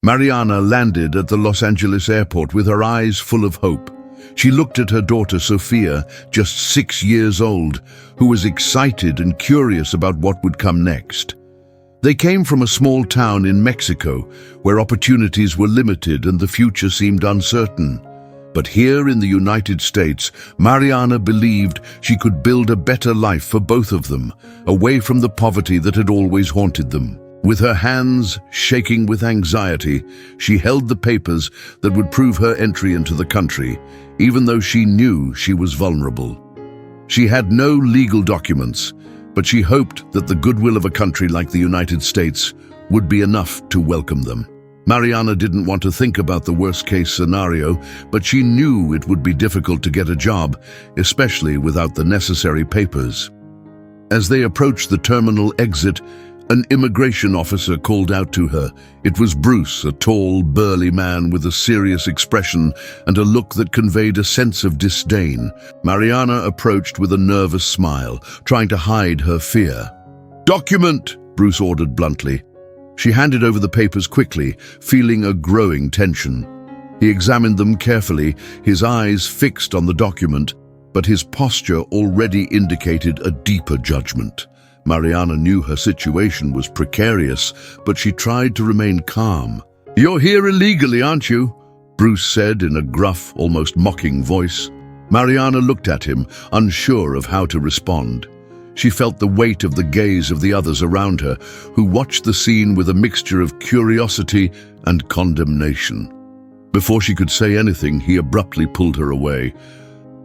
Mariana landed at the Los Angeles airport with her eyes full of hope. She looked at her daughter Sophia, just 6 years old, who was excited and curious about what would come next. They came from a small town in Mexico, where opportunities were limited and the future seemed uncertain. But here in the United States, Mariana believed she could build a better life for both of them, away from the poverty that had always haunted them. With her hands shaking with anxiety, she held the papers that would prove her entry into the country, even though she knew she was vulnerable. She had no legal documents, but she hoped that the goodwill of a country like the United States would be enough to welcome them. Mariana didn't want to think about the worst-case scenario, but she knew it would be difficult to get a job, especially without the necessary papers. As they approached the terminal exit, an immigration officer called out to her. It was Bruce, a tall, burly man with a serious expression and a look that conveyed a sense of disdain. Mariana approached with a nervous smile, trying to hide her fear. "Document!" Bruce ordered bluntly. She handed over the papers quickly, feeling a growing tension. He examined them carefully, his eyes fixed on the document, but his posture already indicated a deeper judgment. Mariana knew her situation was precarious, but she tried to remain calm. "You're here illegally, aren't you?" Bruce said in a gruff, almost mocking voice. Mariana looked at him, unsure of how to respond. She felt the weight of the gaze of the others around her, who watched the scene with a mixture of curiosity and condemnation. Before she could say anything, he abruptly pulled her away.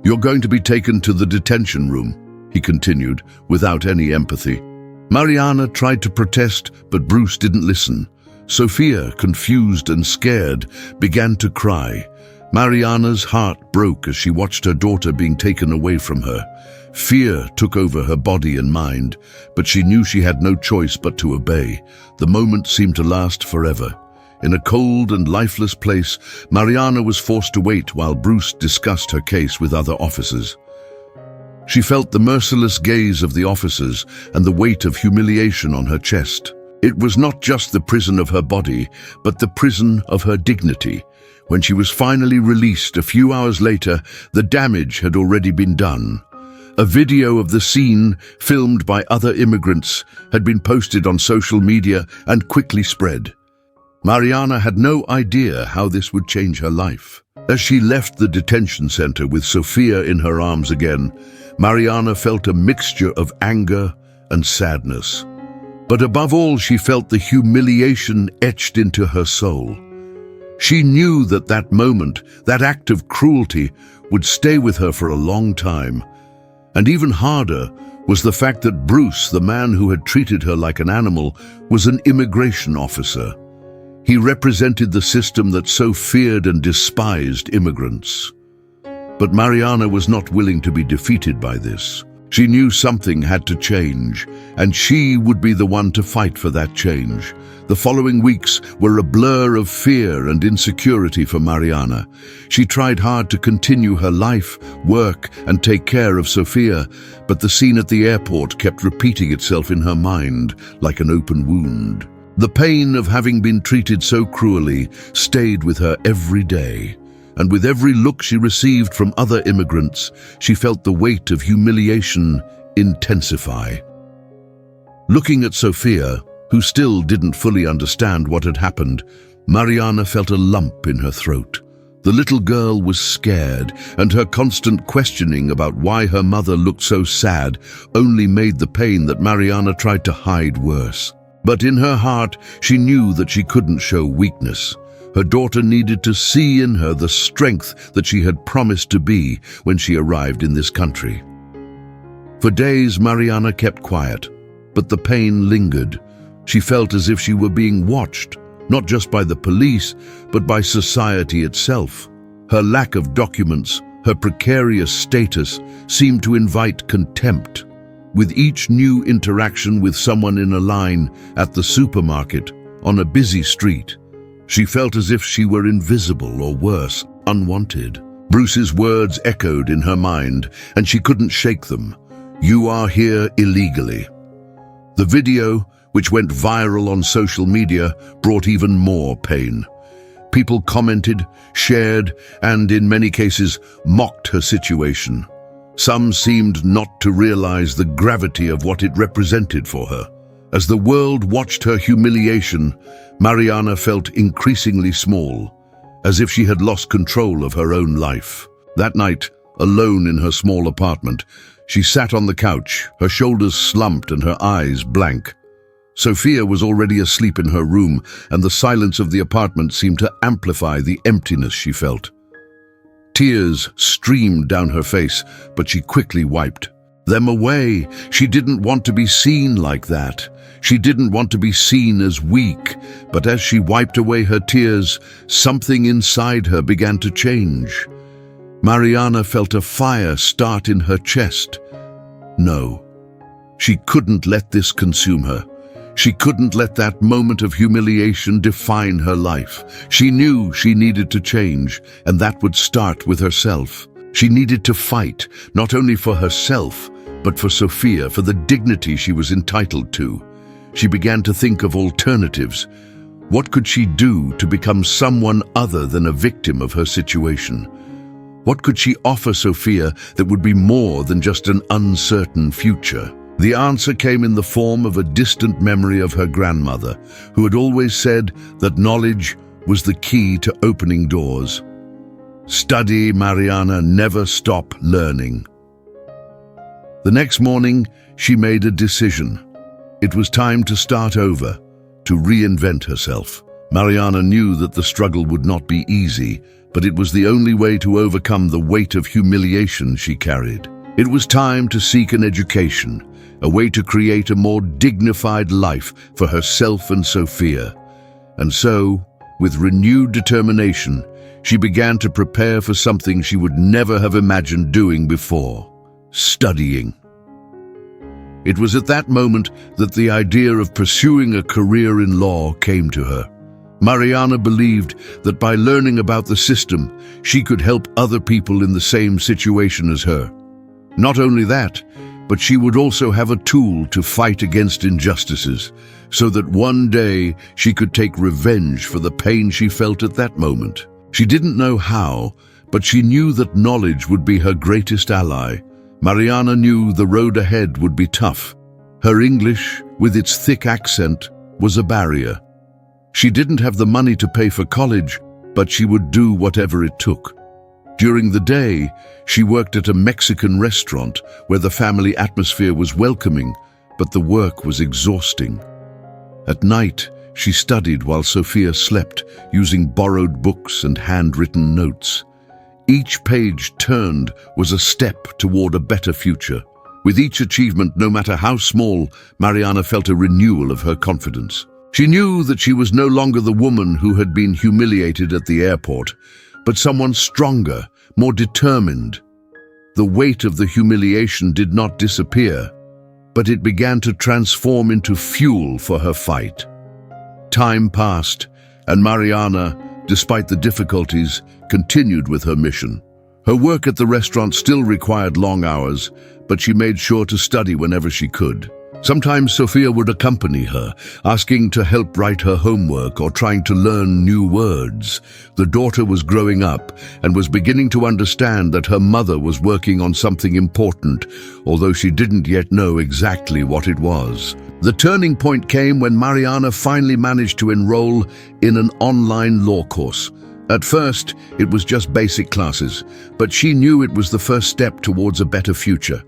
"You're going to be taken to the detention room," he continued, without any empathy. Mariana tried to protest, but Bruce didn't listen. Sophia, confused and scared, began to cry. Mariana's heart broke as she watched her daughter being taken away from her. Fear took over her body and mind, but she knew she had no choice but to obey. The moment seemed to last forever. In a cold and lifeless place, Mariana was forced to wait while Bruce discussed her case with other officers. She felt the merciless gaze of the officers and the weight of humiliation on her chest. It was not just the prison of her body, but the prison of her dignity. When she was finally released a few hours later, the damage had already been done. A video of the scene, filmed by other immigrants, had been posted on social media and quickly spread. Mariana had no idea how this would change her life. As she left the detention center with Sophia in her arms again, Mariana felt a mixture of anger and sadness. But above all, she felt the humiliation etched into her soul. She knew that that moment, that act of cruelty, would stay with her for a long time. And even harder was the fact that Bruce, the man who had treated her like an animal, was an immigration officer. He represented the system that so feared and despised immigrants. But Mariana was not willing to be defeated by this. She knew something had to change, and she would be the one to fight for that change. The following weeks were a blur of fear and insecurity for Mariana. She tried hard to continue her life, work, and take care of Sophia, but the scene at the airport kept repeating itself in her mind like an open wound. The pain of having been treated so cruelly stayed with her every day, and with every look she received from other immigrants, she felt the weight of humiliation intensify. Looking at Sophia, who still didn't fully understand what had happened, Mariana felt a lump in her throat. The little girl was scared, and her constant questioning about why her mother looked so sad only made the pain that Mariana tried to hide worse. But in her heart, she knew that she couldn't show weakness. Her daughter needed to see in her the strength that she had promised to be when she arrived in this country. For days, Mariana kept quiet, but the pain lingered. She felt as if she were being watched, not just by the police, but by society itself. Her lack of documents, her precarious status, seemed to invite contempt. With each new interaction with someone in a line, at the supermarket, on a busy street, she felt as if she were invisible or worse, unwanted. Bruce's words echoed in her mind, and she couldn't shake them. "You are here illegally." The video, which went viral on social media, brought even more pain. People commented, shared, and in many cases mocked her situation. Some seemed not to realize the gravity of what it represented for her. As the world watched her humiliation, Mariana felt increasingly small, as if she had lost control of her own life. That night, alone in her small apartment, she sat on the couch, her shoulders slumped and her eyes blank. Sophia was already asleep in her room, and the silence of the apartment seemed to amplify the emptiness she felt. Tears streamed down her face, but she quickly wiped them away. She didn't want to be seen like that. She didn't want to be seen as weak, but as she wiped away her tears, something inside her began to change. Mariana felt a fire start in her chest. No, she couldn't let this consume her. She couldn't let that moment of humiliation define her life. She knew she needed to change, and that would start with herself. She needed to fight, not only for herself, but for Sophia, for the dignity she was entitled to. She began to think of alternatives. What could she do to become someone other than a victim of her situation? What could she offer Sophia that would be more than just an uncertain future? The answer came in the form of a distant memory of her grandmother, who had always said that knowledge was the key to opening doors. Study, Mariana, never stop learning. The next morning, she made a decision. It was time to start over, to reinvent herself. Mariana knew that the struggle would not be easy, but it was the only way to overcome the weight of humiliation she carried. It was time to seek an education, a way to create a more dignified life for herself and Sophia. And so, with renewed determination, she began to prepare for something she would never have imagined doing before: studying. It was at that moment that the idea of pursuing a career in law came to her. Mariana believed that by learning about the system, she could help other people in the same situation as her. Not only that, but she would also have a tool to fight against injustices, so that one day she could take revenge for the pain she felt at that moment. She didn't know how, but she knew that knowledge would be her greatest ally. Mariana knew the road ahead would be tough. Her English, with its thick accent, was a barrier. She didn't have the money to pay for college, but she would do whatever it took. During the day, she worked at a Mexican restaurant where the family atmosphere was welcoming, but the work was exhausting. At night, she studied while Sophia slept, using borrowed books and handwritten notes. Each page turned was a step toward a better future. With each achievement, no matter how small, Mariana felt a renewal of her confidence. She knew that she was no longer the woman who had been humiliated at the airport, but someone stronger, more determined. The weight of the humiliation did not disappear, but it began to transform into fuel for her fight. Time passed, and Mariana, despite the difficulties, continued with her mission. Her work at the restaurant still required long hours, but she made sure to study whenever she could. Sometimes Sophia would accompany her, asking to help write her homework or trying to learn new words. The daughter was growing up and was beginning to understand that her mother was working on something important, although she didn't yet know exactly what it was. The turning point came when Mariana finally managed to enroll in an online law course. At first, it was just basic classes, but she knew it was the first step towards a better future.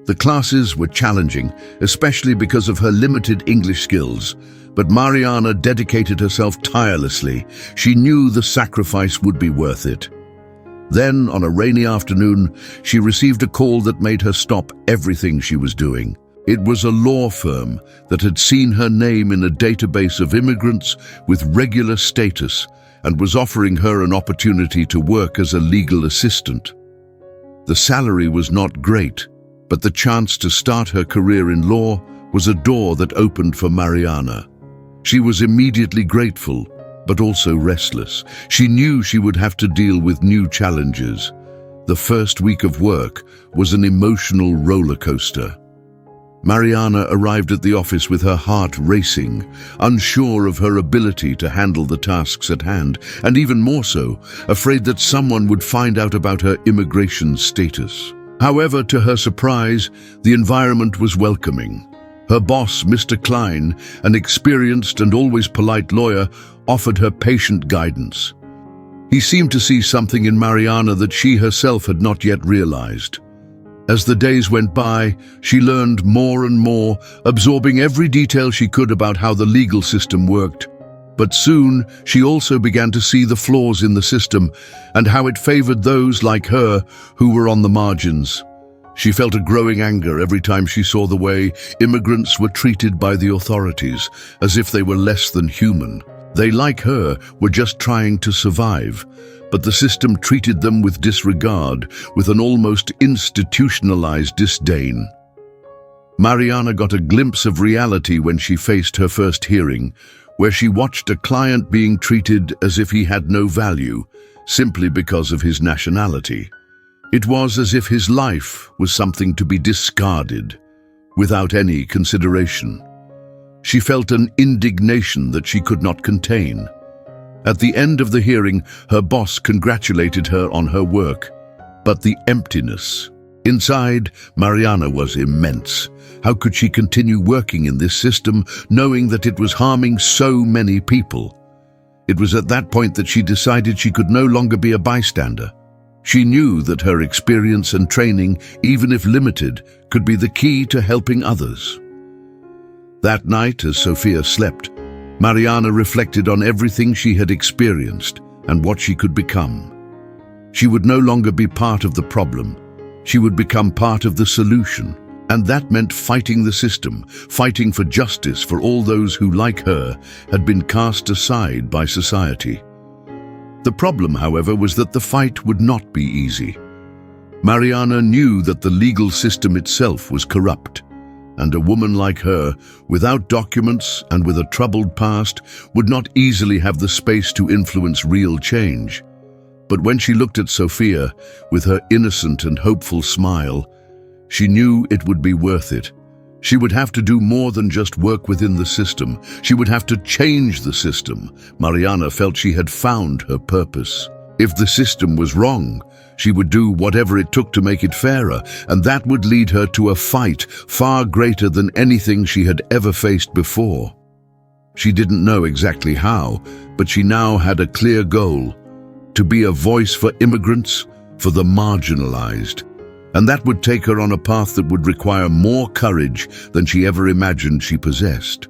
The classes were challenging, especially because of her limited English skills, but Mariana dedicated herself tirelessly. She knew the sacrifice would be worth it. Then, on a rainy afternoon, she received a call that made her stop everything she was doing. It was a law firm that had seen her name in a database of immigrants with regular status and was offering her an opportunity to work as a legal assistant. The salary was not great, but the chance to start her career in law was a door that opened for Mariana. She was immediately grateful, but also restless. She knew she would have to deal with new challenges. The first week of work was an emotional roller coaster. Mariana arrived at the office with her heart racing, unsure of her ability to handle the tasks at hand, and even more so, afraid that someone would find out about her immigration status. However, to her surprise, the environment was welcoming. Her boss, Mr. Klein, an experienced and always polite lawyer, offered her patient guidance. He seemed to see something in Mariana that she herself had not yet realized. As the days went by, she learned more and more, absorbing every detail she could about how the legal system worked. But soon, she also began to see the flaws in the system and how it favored those like her who were on the margins. She felt a growing anger every time she saw the way immigrants were treated by the authorities, as if they were less than human. They, like her, were just trying to survive, but the system treated them with disregard, with an almost institutionalized disdain. Mariana got a glimpse of reality when she faced her first hearing, where she watched a client being treated as if he had no value, simply because of his nationality. It was as if his life was something to be discarded, without any consideration. She felt an indignation that she could not contain. At the end of the hearing, her boss congratulated her on her work, but the emptiness inside Mariana was immense. How could she continue working in this system, knowing that it was harming so many people? It was at that point that she decided she could no longer be a bystander. She knew that her experience and training, even if limited, could be the key to helping others. That night, as Sophia slept, Mariana reflected on everything she had experienced and what she could become. She would no longer be part of the problem. She would become part of the solution. And that meant fighting the system, fighting for justice for all those who, like her, had been cast aside by society. The problem, however, was that the fight would not be easy. Mariana knew that the legal system itself was corrupt, and a woman like her, without documents and with a troubled past, would not easily have the space to influence real change. But when she looked at Sophia, with her innocent and hopeful smile, she knew it would be worth it. She would have to do more than just work within the system. She would have to change the system. Mariana felt she had found her purpose. If the system was wrong, she would do whatever it took to make it fairer, and that would lead her to a fight far greater than anything she had ever faced before. She didn't know exactly how, but she now had a clear goal: to be a voice for immigrants, for the marginalized. And that would take her on a path that would require more courage than she ever imagined she possessed.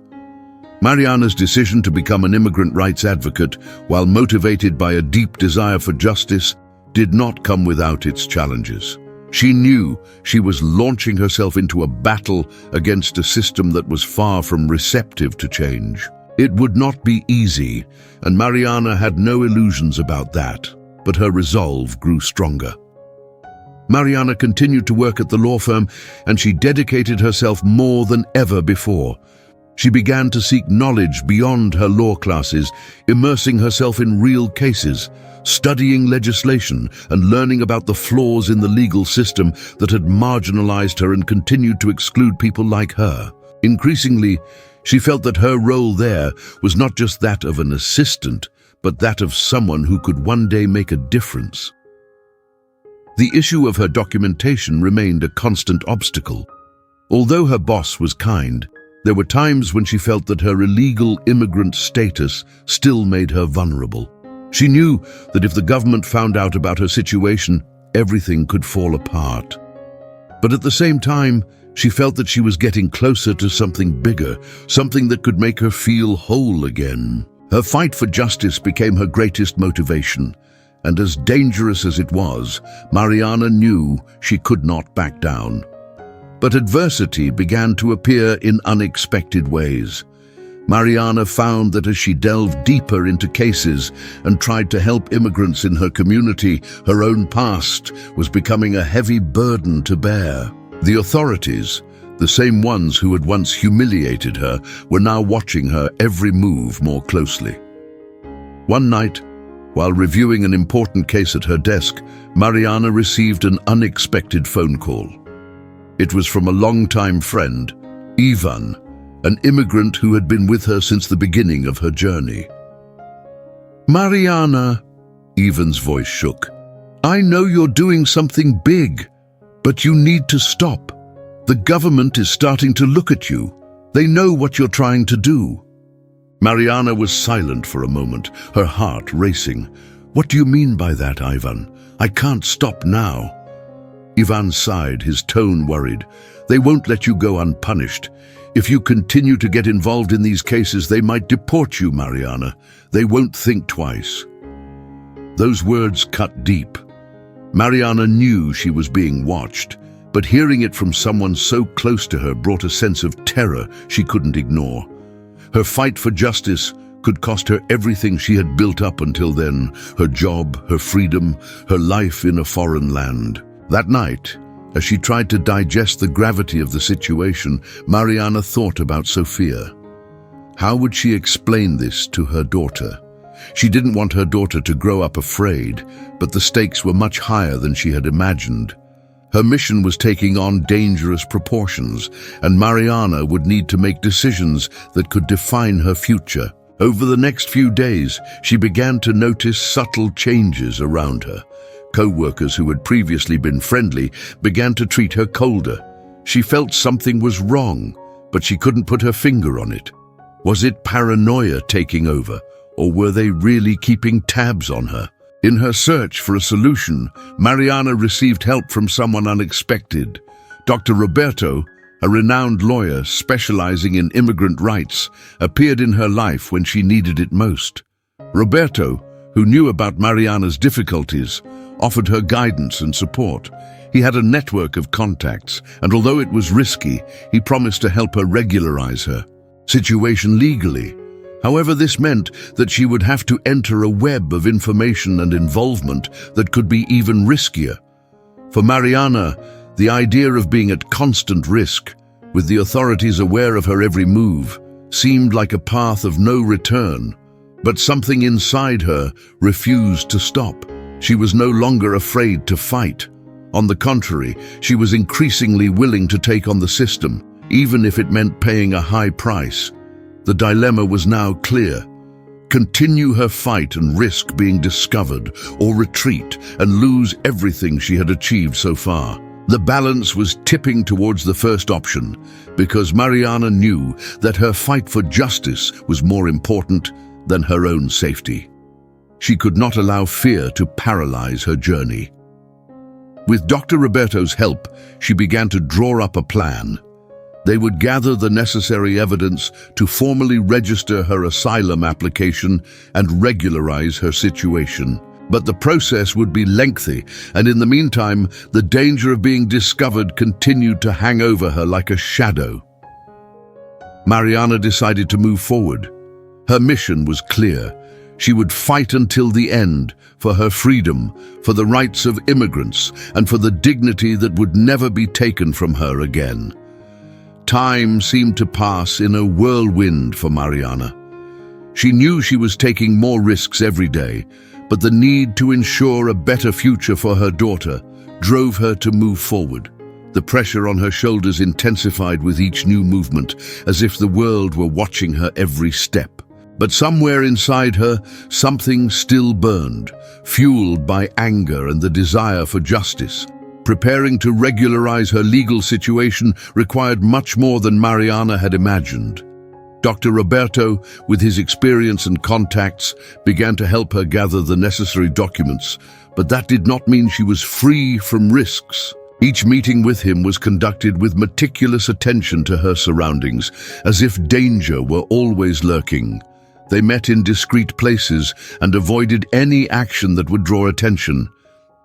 Mariana's decision to become an immigrant rights advocate, while motivated by a deep desire for justice, did not come without its challenges. She knew she was launching herself into a battle against a system that was far from receptive to change. It would not be easy, and Mariana had no illusions about that, but her resolve grew stronger. Mariana continued to work at the law firm, and she dedicated herself more than ever before. She began to seek knowledge beyond her law classes, immersing herself in real cases, studying legislation and learning about the flaws in the legal system that had marginalized her and continued to exclude people like her. Increasingly, she felt that her role there was not just that of an assistant, but that of someone who could one day make a difference. The issue of her documentation remained a constant obstacle. Although her boss was kind, there were times when she felt that her illegal immigrant status still made her vulnerable. She knew that if the government found out about her situation, everything could fall apart. But at the same time, she felt that she was getting closer to something bigger, something that could make her feel whole again. Her fight for justice became her greatest motivation. And as dangerous as it was, Mariana knew she could not back down. But adversity began to appear in unexpected ways. Mariana found that as she delved deeper into cases and tried to help immigrants in her community, her own past was becoming a heavy burden to bear. The authorities, the same ones who had once humiliated her, were now watching her every move more closely. One night, while reviewing an important case at her desk, Mariana received an unexpected phone call. It was from a longtime friend, Ivan, an immigrant who had been with her since the beginning of her journey. "Mariana," Ivan's voice shook. "I know you're doing something big, but you need to stop. The government is starting to look at you. They know what you're trying to do." Mariana was silent for a moment, her heart racing. "What do you mean by that, Ivan? I can't stop now." Ivan sighed, his tone worried. "They won't let you go unpunished. If you continue to get involved in these cases, they might deport you, Mariana. They won't think twice." Those words cut deep. Mariana knew she was being watched, but hearing it from someone so close to her brought a sense of terror she couldn't ignore. Her fight for justice could cost her everything she had built up until then, her job, her freedom, her life in a foreign land. That night, as she tried to digest the gravity of the situation, Mariana thought about Sophia. How would she explain this to her daughter? She didn't want her daughter to grow up afraid, but the stakes were much higher than she had imagined. Her mission was taking on dangerous proportions, and Mariana would need to make decisions that could define her future. Over the next few days, she began to notice subtle changes around her. Co-workers who had previously been friendly began to treat her colder. She felt something was wrong, but she couldn't put her finger on it. Was it paranoia taking over, or were they really keeping tabs on her? In her search for a solution, Mariana received help from someone unexpected. Dr. Roberto, a renowned lawyer specializing in immigrant rights, appeared in her life when she needed it most. Roberto, who knew about Mariana's difficulties, offered her guidance and support. He had a network of contacts, and although it was risky, he promised to help her regularize her situation legally. However, this meant that she would have to enter a web of information and involvement that could be even riskier. For Mariana, the idea of being at constant risk, with the authorities aware of her every move, seemed like a path of no return. But something inside her refused to stop. She was no longer afraid to fight. On the contrary, she was increasingly willing to take on the system, even if it meant paying a high price. The dilemma was now clear. Continue her fight and risk being discovered, or retreat and lose everything she had achieved so far. The balance was tipping towards the first option, because Mariana knew that her fight for justice was more important than her own safety. She could not allow fear to paralyze her journey. With Dr. Roberto's help, she began to draw up a plan. They would gather the necessary evidence to formally register her asylum application and regularize her situation. But the process would be lengthy, and in the meantime, the danger of being discovered continued to hang over her like a shadow. Mariana decided to move forward. Her mission was clear. She would fight until the end, for her freedom, for the rights of immigrants, and for the dignity that would never be taken from her again. Time seemed to pass in a whirlwind for Mariana. She knew she was taking more risks every day, but the need to ensure a better future for her daughter drove her to move forward. The pressure on her shoulders intensified with each new movement, as if the world were watching her every step. But somewhere inside her, something still burned, fueled by anger and the desire for justice. Preparing to regularize her legal situation required much more than Mariana had imagined. Dr. Roberto, with his experience and contacts, began to help her gather the necessary documents, but that did not mean she was free from risks. Each meeting with him was conducted with meticulous attention to her surroundings, as if danger were always lurking. They met in discreet places and avoided any action that would draw attention.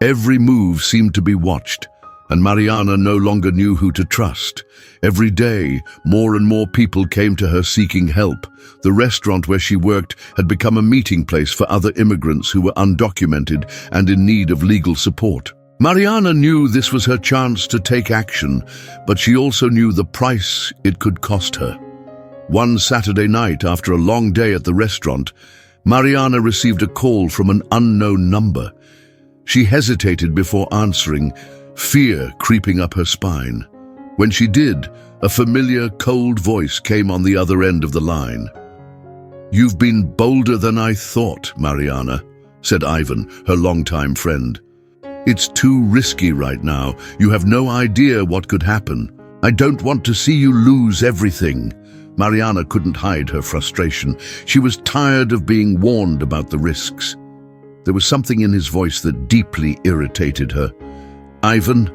Every move seemed to be watched, and Mariana no longer knew who to trust. Every day, more and more people came to her seeking help. The restaurant where she worked had become a meeting place for other immigrants who were undocumented and in need of legal support. Mariana knew this was her chance to take action, but she also knew the price it could cost her. One Saturday night, after a long day at the restaurant, Mariana received a call from an unknown number. She hesitated before answering, fear creeping up her spine. When she did, A familiar, cold voice came on the other end of the line. "You've been bolder than I thought, Mariana," said Ivan, her longtime friend. "It's too risky right now. You have no idea what could happen. I don't want to see you lose everything." Mariana couldn't hide her frustration. She was tired of being warned about the risks. There was something in his voice that deeply irritated her. "Ivan,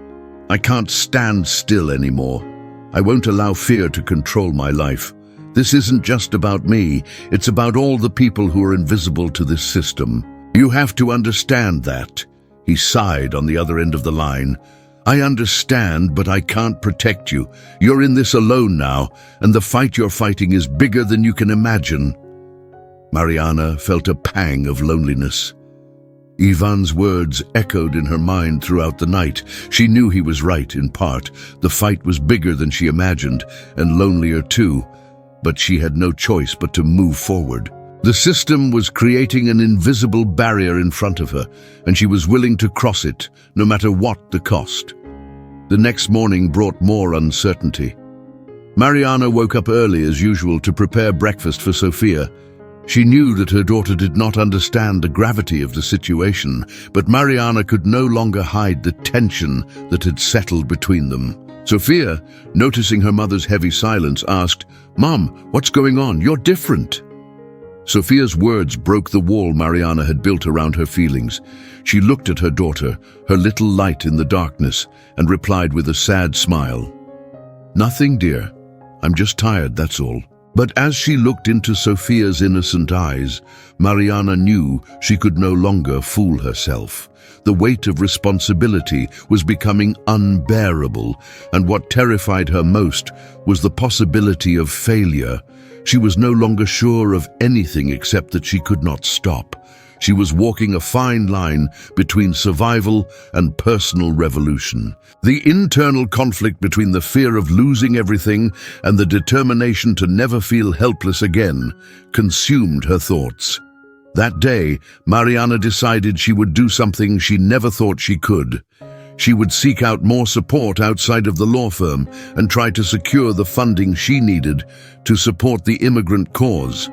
I can't stand still anymore. I won't allow fear to control my life. This isn't just about me, it's about all the people who are invisible to this system. You have to understand that." He sighed on the other end of the line. "I understand, but I can't protect you. You're in this alone now, and the fight you're fighting is bigger than you can imagine." Mariana felt a pang of loneliness. Ivan's words echoed in her mind throughout the night. She knew he was right, in part. The fight was bigger than she imagined, and lonelier too. But she had no choice but to move forward. The system was creating an invisible barrier in front of her, and she was willing to cross it, no matter what the cost. The next morning brought more uncertainty. Mariana woke up early as usual to prepare breakfast for Sophia. She knew that her daughter did not understand the gravity of the situation, but Mariana could no longer hide the tension that had settled between them. Sophia, noticing her mother's heavy silence, asked, "Mom, what's going on? You're different." Sophia's words broke the wall Mariana had built around her feelings. She looked at her daughter, her little light in the darkness, and replied with a sad smile, "Nothing, dear. I'm just tired, that's all." But as she looked into Sophia's innocent eyes, Mariana knew she could no longer fool herself. The weight of responsibility was becoming unbearable, and what terrified her most was the possibility of failure. She was no longer sure of anything except that she could not stop. She was walking a fine line between survival and personal revolution. The internal conflict between the fear of losing everything and the determination to never feel helpless again consumed her thoughts. That day, Mariana decided she would do something she never thought she could. She would seek out more support outside of the law firm and try to secure the funding she needed to support the immigrant cause.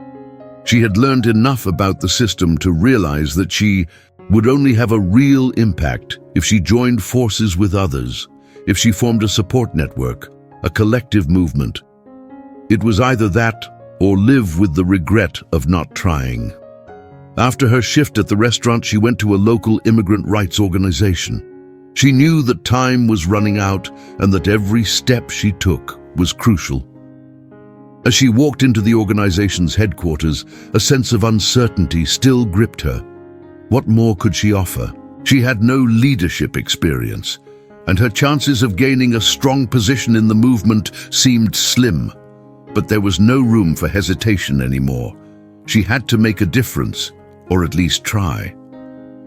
She had learned enough about the system to realize that she would only have a real impact if she joined forces with others, if she formed a support network, a collective movement. It was either that or live with the regret of not trying. After her shift at the restaurant, she went to a local immigrant rights organization. She knew that time was running out and that every step she took was crucial. As she walked into the organization's headquarters, a sense of uncertainty still gripped her. What more could she offer? She had no leadership experience, and her chances of gaining a strong position in the movement seemed slim. But there was no room for hesitation anymore. She had to make a difference, or at least try.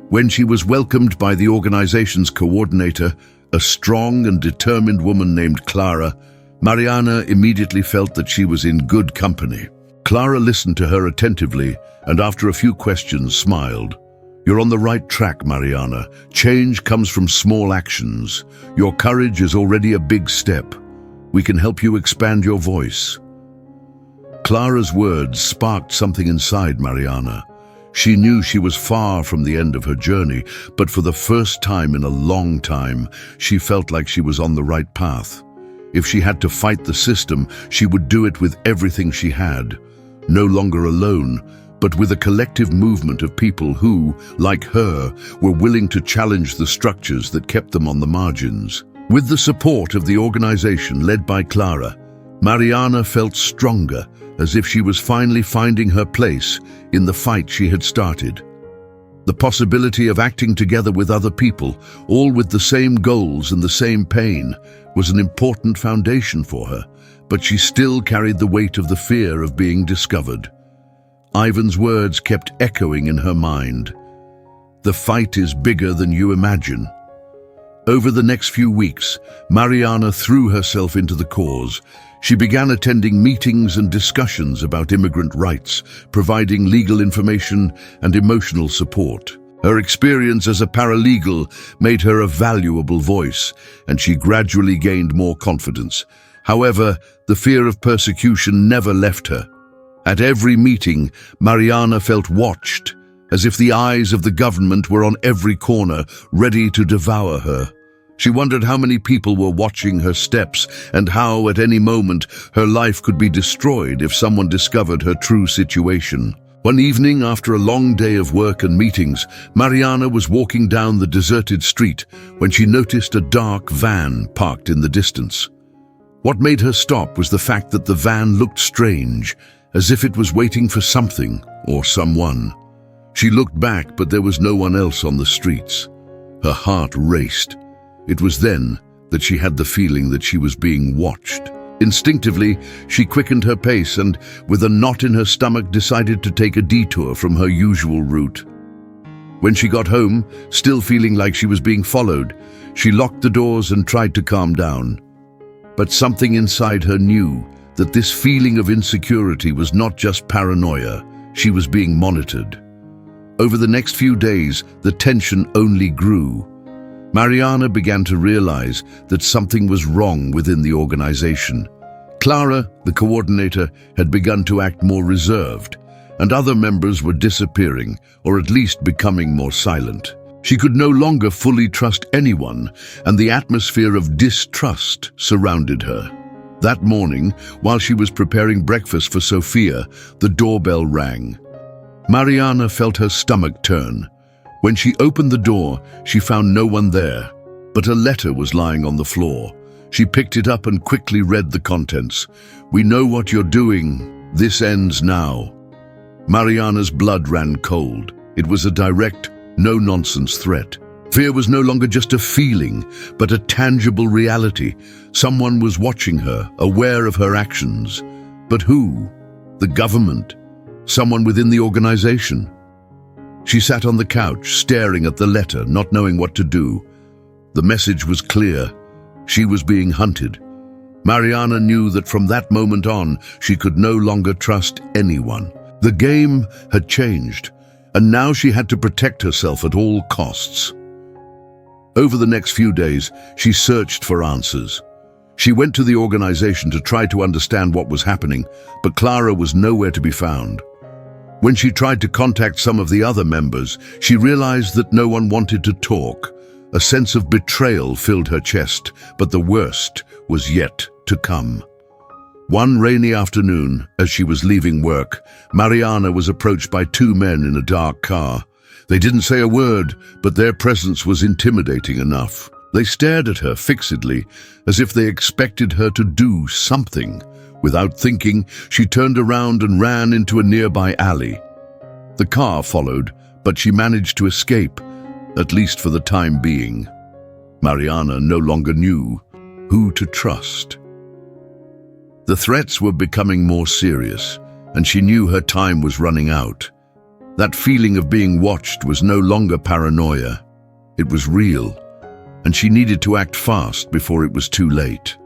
When she was welcomed by the organization's coordinator, a strong and determined woman named Clara, Mariana immediately felt that she was in good company. Clara listened to her attentively and after a few questions smiled. "You're on the right track, Mariana. Change comes from small actions. Your courage is already a big step. We can help you expand your voice." Clara's words sparked something inside Mariana. She knew she was far from the end of her journey, but for the first time in a long time, she felt like she was on the right path. If she had to fight the system, she would do it with everything she had. No longer alone, but with a collective movement of people who, like her, were willing to challenge the structures that kept them on the margins. With the support of the organization led by Clara, Mariana felt stronger, as if she was finally finding her place in the fight she had started. The possibility of acting together with other people, all with the same goals and the same pain, was an important foundation for her, but she still carried the weight of the fear of being discovered. Ivan's words kept echoing in her mind. "The fight is bigger than you imagine." Over the next few weeks, Mariana threw herself into the cause. She began attending meetings and discussions about immigrant rights, providing legal information and emotional support. Her experience as a paralegal made her a valuable voice, and she gradually gained more confidence. However, the fear of persecution never left her. At every meeting, Mariana felt watched, as if the eyes of the government were on every corner, ready to devour her. She wondered how many people were watching her steps and how, at any moment, her life could be destroyed if someone discovered her true situation. One evening, after a long day of work and meetings, Mariana was walking down the deserted street when she noticed a dark van parked in the distance. What made her stop was the fact that the van looked strange, as if it was waiting for something or someone. She looked back, but there was no one else on the streets. Her heart raced. It was then that she had the feeling that she was being watched. Instinctively, she quickened her pace and, with a knot in her stomach, decided to take a detour from her usual route. When she got home, still feeling like she was being followed, she locked the doors and tried to calm down. But something inside her knew that this feeling of insecurity was not just paranoia, she was being monitored. Over the next few days, the tension only grew. Mariana began to realize that something was wrong within the organization. Clara, the coordinator, had begun to act more reserved, and other members were disappearing, or at least becoming more silent. She could no longer fully trust anyone, and the atmosphere of distrust surrounded her. That morning, while she was preparing breakfast for Sophia, the doorbell rang. Mariana felt her stomach turn. When she opened the door, she found no one there, but a letter was lying on the floor. She picked it up and quickly read the contents. "We know what you're doing. This ends now." Mariana's blood ran cold. It was a direct, no-nonsense threat. Fear was no longer just a feeling, but a tangible reality. Someone was watching her, aware of her actions. But who? The government? Someone within the organization? She sat on the couch, staring at the letter, not knowing what to do. The message was clear. She was being hunted. Mariana knew that from that moment on, she could no longer trust anyone. The game had changed, and now she had to protect herself at all costs. Over the next few days, she searched for answers. She went to the organization to try to understand what was happening, but Clara was nowhere to be found. When she tried to contact some of the other members, she realized that no one wanted to talk. A sense of betrayal filled her chest, but the worst was yet to come. One rainy afternoon, as she was leaving work, Mariana was approached by two men in a dark car. They didn't say a word, but their presence was intimidating enough. They stared at her fixedly, as if they expected her to do something. Without thinking, she turned around and ran into a nearby alley. The car followed, but she managed to escape, at least for the time being. Mariana no longer knew who to trust. The threats were becoming more serious, and she knew her time was running out. That feeling of being watched was no longer paranoia. It was real, and she needed to act fast before it was too late.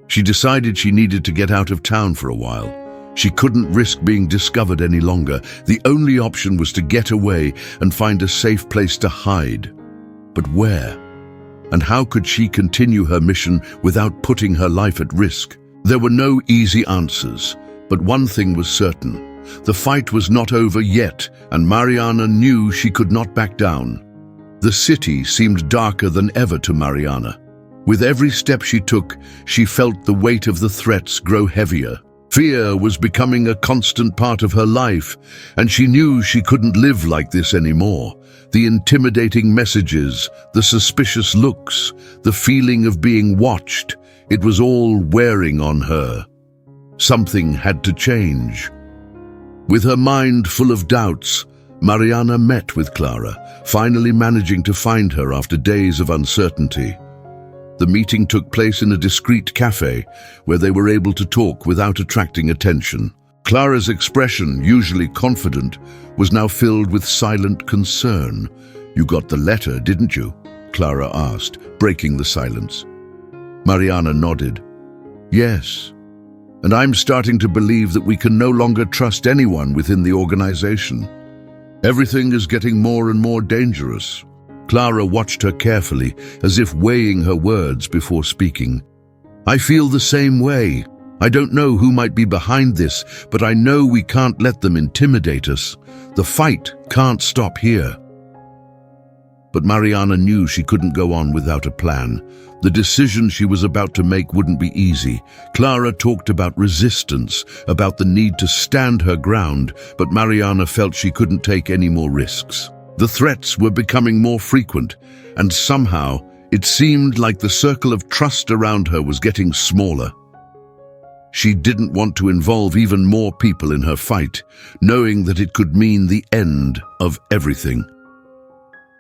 She decided she needed to get out of town for a while. She couldn't risk being discovered any longer. The only option was to get away and find a safe place to hide. But where? And how could she continue her mission without putting her life at risk? There were no easy answers, but one thing was certain. The fight was not over yet, and Mariana knew she could not back down. The city seemed darker than ever to Mariana. With every step she took, she felt the weight of the threats grow heavier. Fear was becoming a constant part of her life, and she knew she couldn't live like this anymore. The intimidating messages, the suspicious looks, the feeling of being watched, it was all wearing on her. Something had to change. With her mind full of doubts, Mariana met with Clara, finally managing to find her after days of uncertainty. The meeting took place in a discreet cafe, where they were able to talk without attracting attention. Clara's expression, usually confident, was now filled with silent concern. "You got the letter, didn't you?" Clara asked, breaking the silence. Mariana nodded. "Yes, and I'm starting to believe that we can no longer trust anyone within the organization. Everything is getting more and more dangerous." Clara watched her carefully, as if weighing her words before speaking. I feel the same way. I don't know who might be behind this, but I know we can't let them intimidate us. The fight can't stop here. But Mariana knew she couldn't go on without a plan. The decision she was about to make wouldn't be easy. Clara talked about resistance, about the need to stand her ground, but Mariana felt she couldn't take any more risks. The threats were becoming more frequent, and somehow it seemed like the circle of trust around her was getting smaller. She didn't want to involve even more people in her fight, knowing that it could mean the end of everything.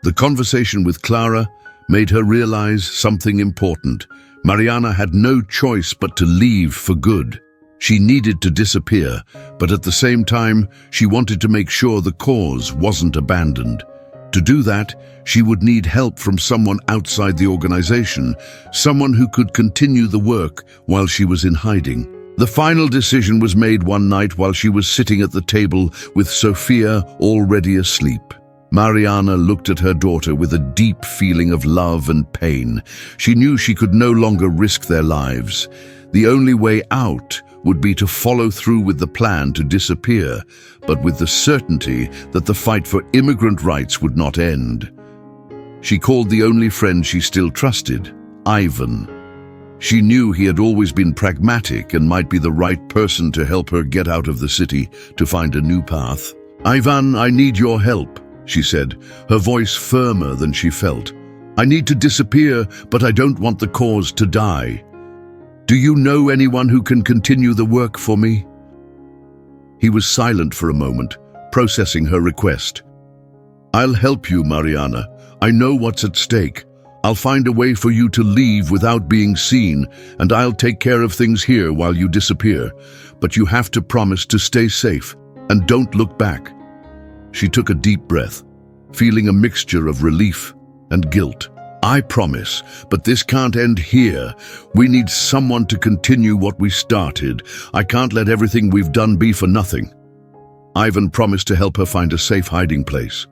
The conversation with Clara made her realize something important. Mariana had no choice but to leave for good. She needed to disappear, but at the same time, she wanted to make sure the cause wasn't abandoned. To do that, she would need help from someone outside the organization, someone who could continue the work while she was in hiding. The final decision was made one night while she was sitting at the table with Sophia already asleep. Mariana looked at her daughter with a deep feeling of love and pain. She knew she could no longer risk their lives. The only way out would be to follow through with the plan to disappear, but with the certainty that the fight for immigrant rights would not end. She called the only friend she still trusted, Ivan. She knew he had always been pragmatic and might be the right person to help her get out of the city to find a new path. "Ivan, I need your help," she said, her voice firmer than she felt. "I need to disappear, but I don't want the cause to die. Do you know anyone who can continue the work for me?" He was silent for a moment, processing her request. "I'll help you, Mariana. I know what's at stake. I'll find a way for you to leave without being seen, and I'll take care of things here while you disappear. But you have to promise to stay safe, and don't look back." She took a deep breath, feeling a mixture of relief and guilt. "I promise, but this can't end here. We need someone to continue what we started. I can't let everything we've done be for nothing." Ivan promised to help her find a safe hiding place.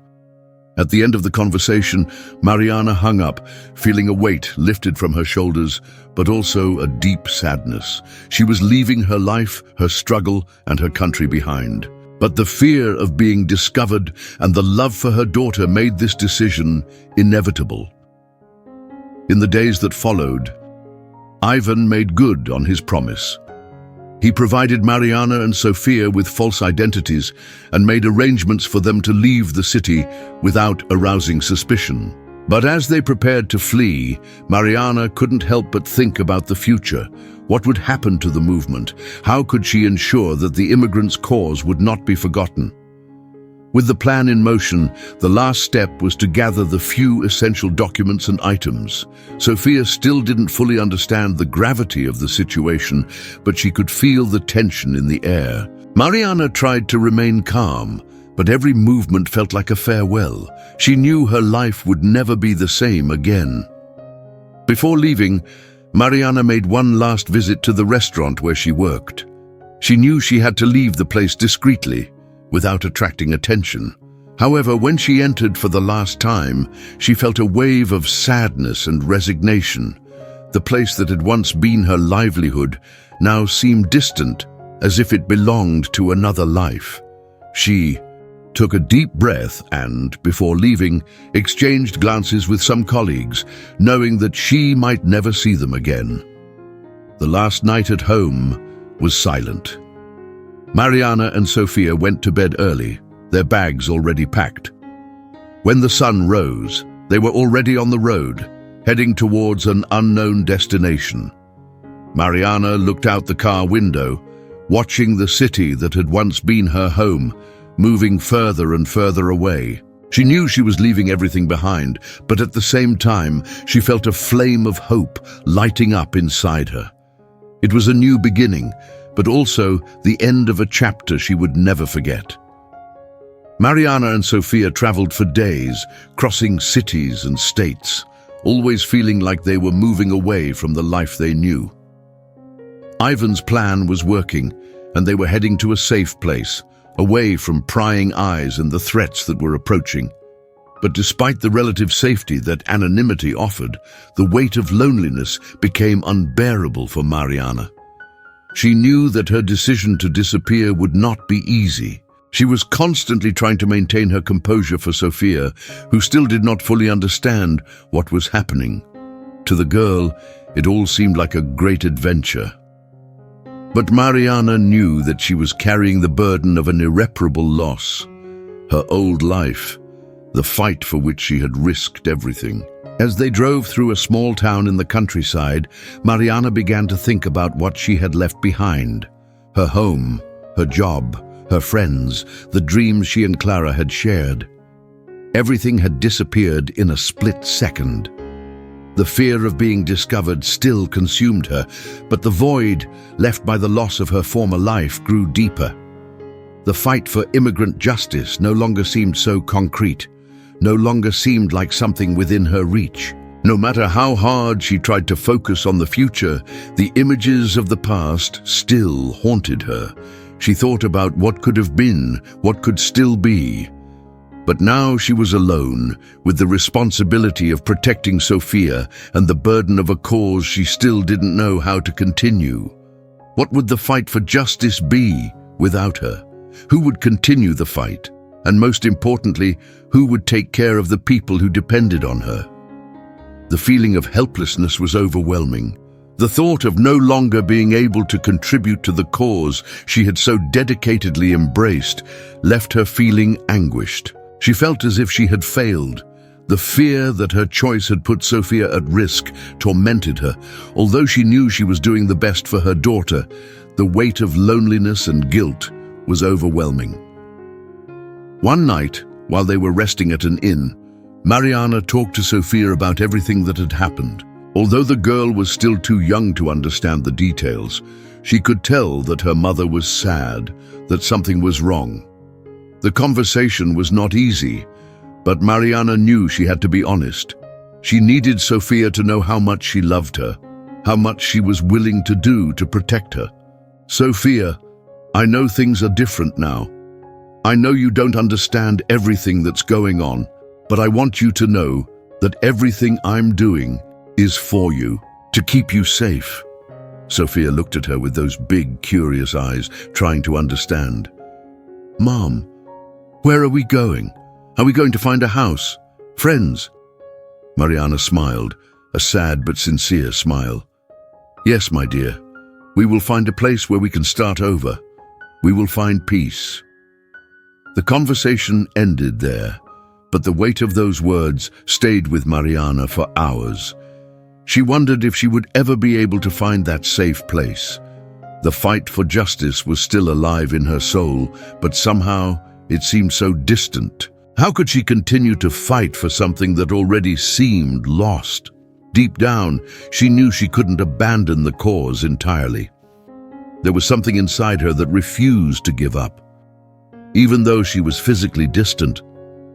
At the end of the conversation, Mariana hung up, feeling a weight lifted from her shoulders, but also a deep sadness. She was leaving her life, her struggle, and her country behind. But the fear of being discovered and the love for her daughter made this decision inevitable. In the days that followed, Ivan made good on his promise. He provided Mariana and Sophia with false identities and made arrangements for them to leave the city without arousing suspicion. But as they prepared to flee, Mariana couldn't help but think about the future. What would happen to the movement? How could she ensure that the immigrants' cause would not be forgotten? With the plan in motion, the last step was to gather the few essential documents and items. Sophia still didn't fully understand the gravity of the situation, but she could feel the tension in the air. Mariana tried to remain calm, but every movement felt like a farewell. She knew her life would never be the same again. Before leaving, Mariana made one last visit to the restaurant where she worked. She knew she had to leave the place discreetly, without attracting attention. However, when she entered for the last time, she felt a wave of sadness and resignation. The place that had once been her livelihood now seemed distant, as if it belonged to another life. She took a deep breath and, before leaving, exchanged glances with some colleagues, knowing that she might never see them again. The last night at home was silent. Mariana and Sophia went to bed early, their bags already packed. When the sun rose, they were already on the road, heading towards an unknown destination. Mariana looked out the car window, watching the city that had once been her home, moving further and further away. She knew she was leaving everything behind, but at the same time, she felt a flame of hope lighting up inside her. It was a new beginning, but also the end of a chapter she would never forget. Mariana and Sophia traveled for days, crossing cities and states, always feeling like they were moving away from the life they knew. Ivan's plan was working, and they were heading to a safe place, away from prying eyes and the threats that were approaching. But despite the relative safety that anonymity offered, the weight of loneliness became unbearable for Mariana. She knew that her decision to disappear would not be easy. She was constantly trying to maintain her composure for Sophia, who still did not fully understand what was happening. To the girl, it all seemed like a great adventure. But Mariana knew that she was carrying the burden of an irreparable loss. Her old life, the fight for which she had risked everything. As they drove through a small town in the countryside, Mariana began to think about what she had left behind. Her home, her job, her friends, the dreams she and Clara had shared. Everything had disappeared in a split second. The fear of being discovered still consumed her, but the void left by the loss of her former life grew deeper. The fight for immigrant justice no longer seemed so concrete, no longer seemed like something within her reach. No matter how hard she tried to focus on the future, the images of the past still haunted her. She thought about what could have been, what could still be. But now she was alone, with the responsibility of protecting Sophia and the burden of a cause she still didn't know how to continue. What would the fight for justice be without her? Who would continue the fight? And most importantly, who would take care of the people who depended on her? The feeling of helplessness was overwhelming. The thought of no longer being able to contribute to the cause she had so dedicatedly embraced left her feeling anguished. She felt as if she had failed. The fear that her choice had put Sophia at risk tormented her. Although she knew she was doing the best for her daughter, the weight of loneliness and guilt was overwhelming. One night, while they were resting at an inn, Mariana talked to Sophia about everything that had happened. Although the girl was still too young to understand the details, she could tell that her mother was sad, that something was wrong. The conversation was not easy, but Mariana knew she had to be honest. She needed Sophia to know how much she loved her, how much she was willing to do to protect her. "Sophia, I know things are different now. I know you don't understand everything that's going on, but I want you to know that everything I'm doing is for you, to keep you safe." Sophia looked at her with those big, curious eyes, trying to understand. "Mom, where are we going? Are we going to find a house? Friends?" Mariana smiled, a sad but sincere smile. "Yes, my dear. We will find a place where we can start over. We will find peace." The conversation ended there, but the weight of those words stayed with Mariana for hours. She wondered if she would ever be able to find that safe place. The fight for justice was still alive in her soul, but somehow it seemed so distant. How could she continue to fight for something that already seemed lost? Deep down, she knew she couldn't abandon the cause entirely. There was something inside her that refused to give up. Even though she was physically distant,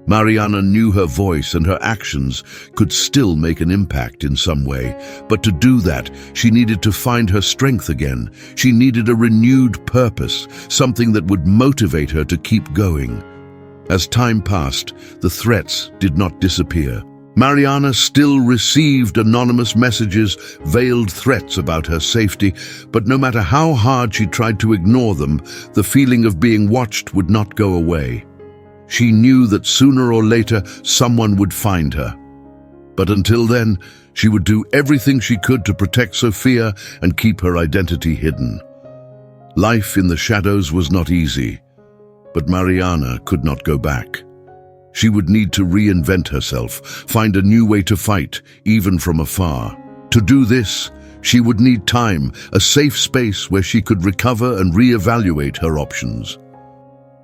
Mariana knew her voice and her actions could still make an impact in some way. But to do that, she needed to find her strength again. She needed a renewed purpose, something that would motivate her to keep going. As time passed, the threats did not disappear. Mariana still received anonymous messages, veiled threats about her safety, but no matter how hard she tried to ignore them, the feeling of being watched would not go away. She knew that sooner or later someone would find her. But until then, she would do everything she could to protect Sophia and keep her identity hidden. Life in the shadows was not easy, but Mariana could not go back. She would need to reinvent herself, find a new way to fight, even from afar. To do this, she would need time, a safe space where she could recover and reevaluate her options.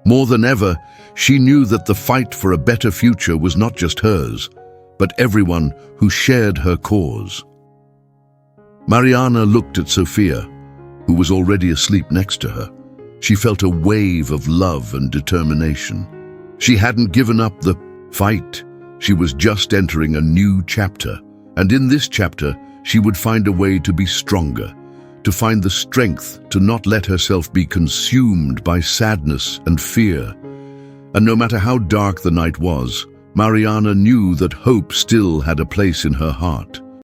More than ever, she knew that the fight for a better future was not just hers, but everyone who shared her cause. Mariana looked at Sophia, who was already asleep next to her. She felt a wave of love and determination. She hadn't given up the fight. She was just entering a new chapter. And in this chapter, she would find a way to be stronger, to find the strength to not let herself be consumed by sadness and fear. And no matter how dark the night was, Mariana knew that hope still had a place in her heart.